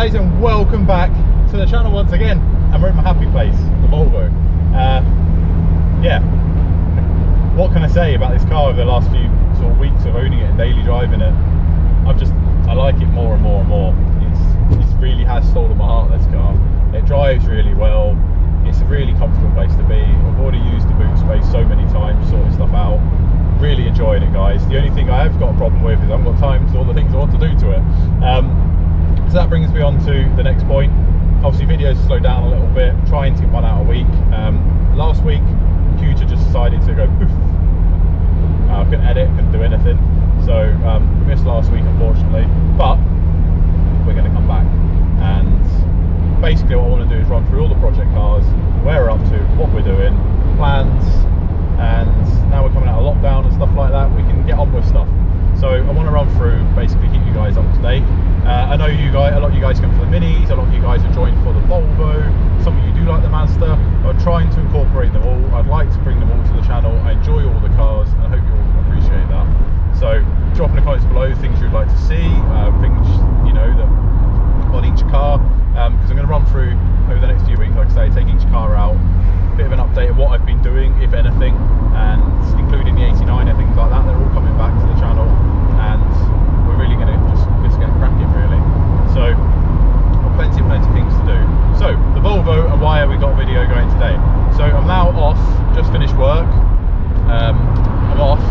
guys, and welcome back to the channel once again. And we're in my happy place, the Volvo. Yeah, what can I say about this car over the last few sort of weeks of owning it and daily driving it? I like it more and more and more. It really has stolen my heart, this car. It drives really well. It's a really comfortable place to be. I've already used the boot space so many times, sorting stuff out. Really enjoying it, guys. The only thing I have got a problem with is I haven't got time to do all the things I want to do to it. So that brings me on to the next point. Obviously videos slowed down a little bit, trying to get one out a week. Last week, computer just decided to go poof. I couldn't edit, couldn't do anything. So missed last week, unfortunately. But we're going to come back. And basically what I want to do is run through all the project cars, where we're up to, what we're doing, plans, and now we're coming out of lockdown and stuff like that, we can get on with stuff. So I want to run through, basically keep you guys up to date. I know you guys, a lot of you guys come for the Minis, a lot of you guys are joined for the Volvo, some of you do like the Mazda. I'm trying to incorporate them all. I'd like to bring them all to the channel. I enjoy all the cars and I hope you all appreciate that. So drop in the comments below things you'd like to see, things you know that on each car, because I'm going to run through over the next few weeks, like I say, take each car out, bit of an update of what I've been doing, if anything, and including the 89 and things like that. They're all coming back to the channel, and we're really going to just get cracking, really. So plenty of things to do. So the Volvo, and why have we got a video going today? So I'm now off, just finished work. I'm off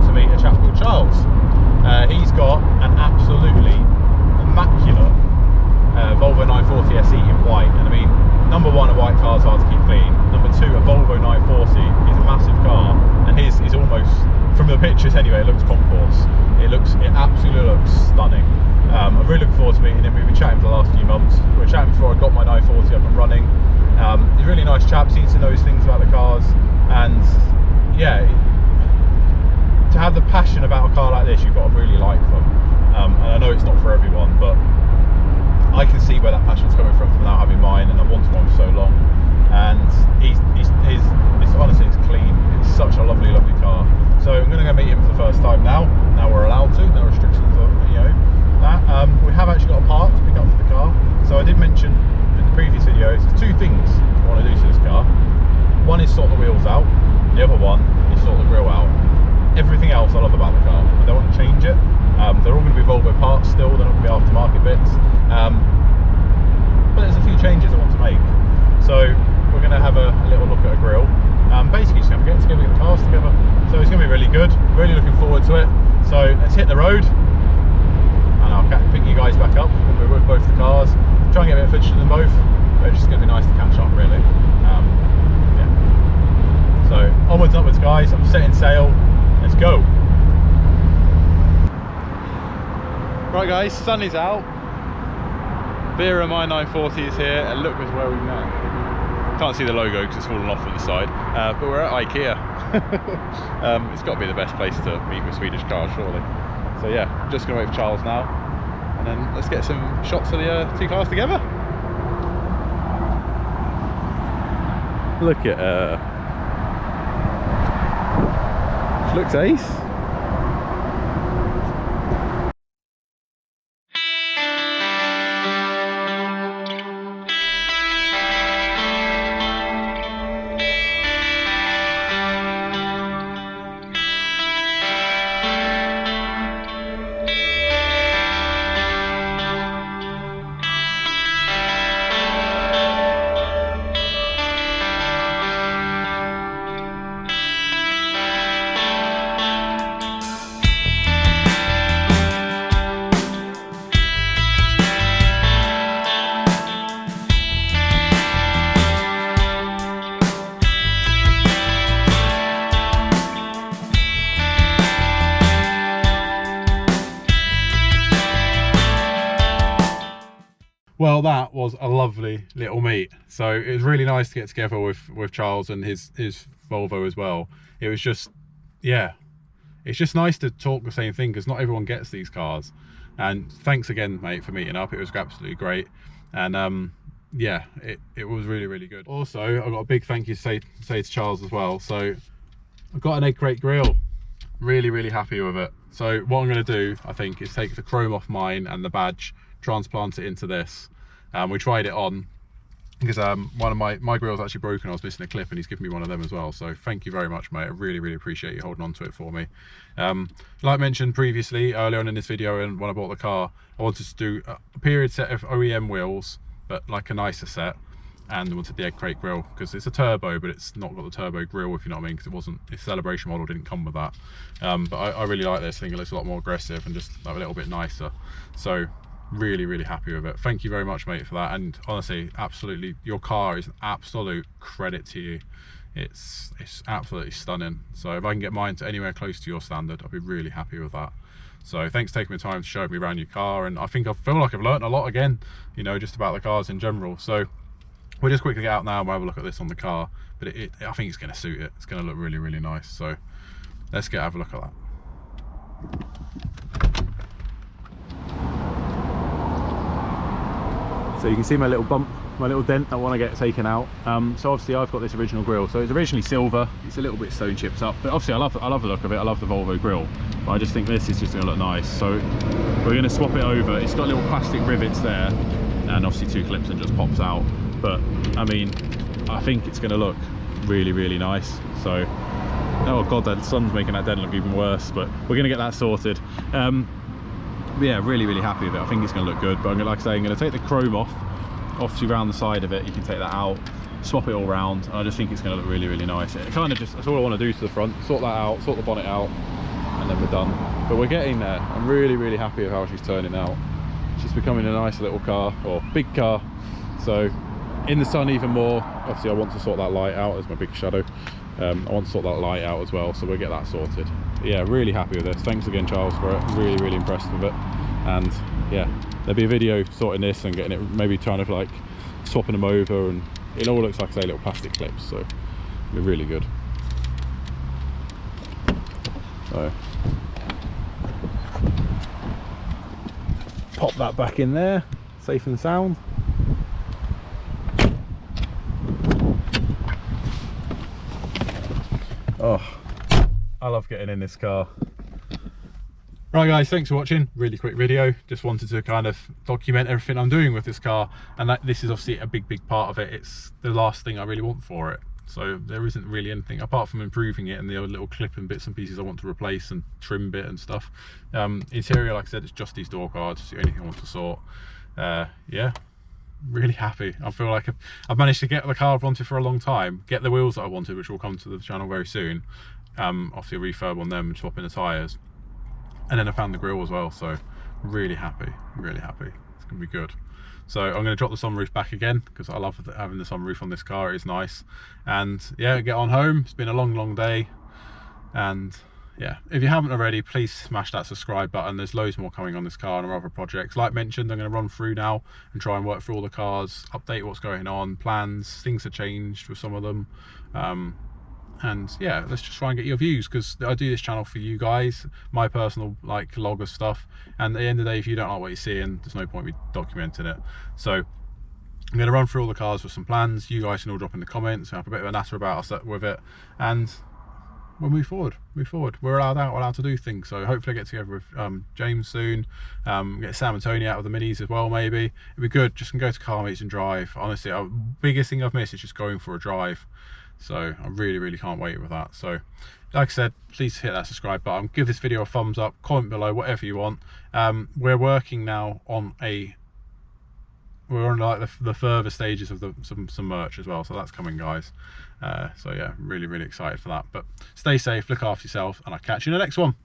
to meet a chap called Charles. He's got an absolutely immaculate Volvo 940 SE in white, and I mean, number one, a white car's hard to keep clean. Number two, a Volvo 940 is a massive car, and his is almost, from the pictures anyway, it looks concourse. It absolutely looks stunning. I'm really looking forward to meeting him. We've been chatting for the last few months. We were chatting before I got my 940 up and running. He's a really nice chap, seems to know his things about the cars, and yeah, to have the passion about a car like this, you've got to really like them. And I know it's not for everyone, but I can see where that passion's coming from now having mine, and I've wanted one for so long. And it's honestly, it's clean. It's such a lovely, lovely car. So I'm going to go meet him for the first time now. Now we're allowed to. No restrictions on, you know, that. We have actually got a part to pick up for the car. So I did mention in the previous videos, there's two things I want to do to this car. One is sort the wheels out. The other one is sort the grille out. Everything else I love about the car. I don't want to change it. They're all going to be Volvo parts still. They're not going to be aftermarket bits. But there's a few changes I want to make. So we're going to have a little look at a grille. Basically just going to get together, get the cars together. So it's going to be really good. Really looking forward to it. So let's hit the road, and I'll pick you guys back up when we're with both the cars. Try and get a bit of footage of them both. But it's just going to be nice to catch up, really. Yeah. So onwards and upwards, guys. I'm setting sail. Let's go. Right, guys. Sun is out. Vera, my 940 is here, and look at where we met. Can't see the logo because it's fallen off to the side, but we're at IKEA. It's got to be the best place to meet with Swedish cars, surely. So yeah, just going to wait for Charles now, and then let's get some shots of the two cars together. Look at her. She looks ace. Well, that was a lovely little meet. So it was really nice to get together with Charles and his Volvo as well. It was just, yeah, it's just nice to talk the same thing because not everyone gets these cars. And thanks again, mate, for meeting up. It was absolutely great. And yeah, it was really, really good. Also, I've got a big thank you to say to Charles as well. So I've got an egg crate grill. Really, really happy with it. So what I'm going to do, I think, is take the chrome off mine and the badge, transplant it into this. We tried it on because one of my grille's actually broken. I was missing a clip, and he's given me one of them as well. So thank you very much, mate. I really appreciate you holding on to it for me. Like mentioned previously earlier on in this video, and when I bought the car, I wanted to do a period set of OEM wheels, but like a nicer set, and I wanted the egg crate grille because it's a turbo, but it's not got the turbo grille, if you know what I mean, because it wasn't, the celebration model didn't come with that. But I really like this thing. It looks a lot more aggressive and just like a little bit nicer. So really happy with it. Thank you very much, mate, for that. And honestly, absolutely, your car is an absolute credit to you. It's absolutely stunning. So if I can get mine to anywhere close to your standard, I'll be really happy with that. So thanks for taking the time to show me around your car, and I think I feel like I've learned a lot again, you know, just about the cars in general. So we'll just quickly get out now and have a look at this on the car, but I think it's going to suit it. It's going to look really nice. So let's have a look at that. So you can see my little bump, my little dent I want to get taken out. So obviously I've got this original grille. So it's originally silver. It's a little bit stone chipped up, but obviously I love the look of it. I love the Volvo grille, but I just think this is just going to look nice. So we're going to swap it over. It's got little plastic rivets there, and obviously 2 clips and just pops out. But I mean, I think it's going to look really nice. So, oh god, the sun's making that dent look even worse, but we're going to get that sorted. Yeah, really happy with it. I think it's going to look good, but I'm gonna, like I say, I'm going to take the chrome off to around the side of it. You can take that out, swap it all around, and I just think it's going to look really nice. It kind of just, that's all I want to do to the front, sort that out, sort the bonnet out, and then we're done. But we're getting there. I'm really happy with how she's turning out. She's becoming a nice little car, or big car. So in the sun even more. Obviously I want to sort that light out as my big shadow. I want to sort that light out as well, so we'll get that sorted. But yeah, really happy with this. Thanks again, Charles, for it. Really impressed with it. And yeah, there'll be a video sorting this and getting it, maybe kind of like swapping them over, and it all looks like, say, little plastic clips, so it'll be really good. So pop that back in there, safe and sound. Oh, I love getting in this car. Right guys, thanks for watching. Really quick video. Just wanted to kind of document everything I'm doing with this car, and this is obviously a big part of it. It's the last thing I really want for it. So there isn't really anything apart from improving it and the little clip and bits and pieces I want to replace and trim bit and stuff. Interior, like I said, it's just these door cards. It's the only thing I want to sort. Yeah, really happy. I feel like I've managed to get the car I've wanted for a long time, get the wheels that I wanted, which will come to the channel very soon. Obviously a refurb on them and swapping the tyres, and then I found the grille as well. So really happy. It's gonna be good. So I'm going to drop the sunroof back again because I love having the sunroof on this car. It is nice. And yeah, get on home. It's been a long day, and yeah, if you haven't already, please smash that subscribe button. There's loads more coming on this car and our other projects. Like mentioned, I'm going to run through now and try and work through all the cars, update what's going on, plans. Things have changed with some of them, and yeah, let's just try and get your views, because I do this channel for you guys, my personal like log of stuff, and at the end of the day, if you don't like what you're seeing, there's no point in me documenting it. So I'm going to run through all the cars with some plans. You guys can all drop in the comments and have a bit of a natter about us with it, and we'll move forward. We're allowed to do things. So hopefully I get together with James soon, get Sam and Tony out of the minis as well. Maybe it'd be good just to go to car meets and drive. Honestly, the biggest thing I've missed is just going for a drive. So I really can't wait with that. So like I said, please hit that subscribe button, give this video a thumbs up, comment below, whatever you want. We're working now on we're on like the further stages of some merch as well, so that's coming, guys. So yeah, really excited for that. But stay safe, look after yourself, and I'll catch you in the next one.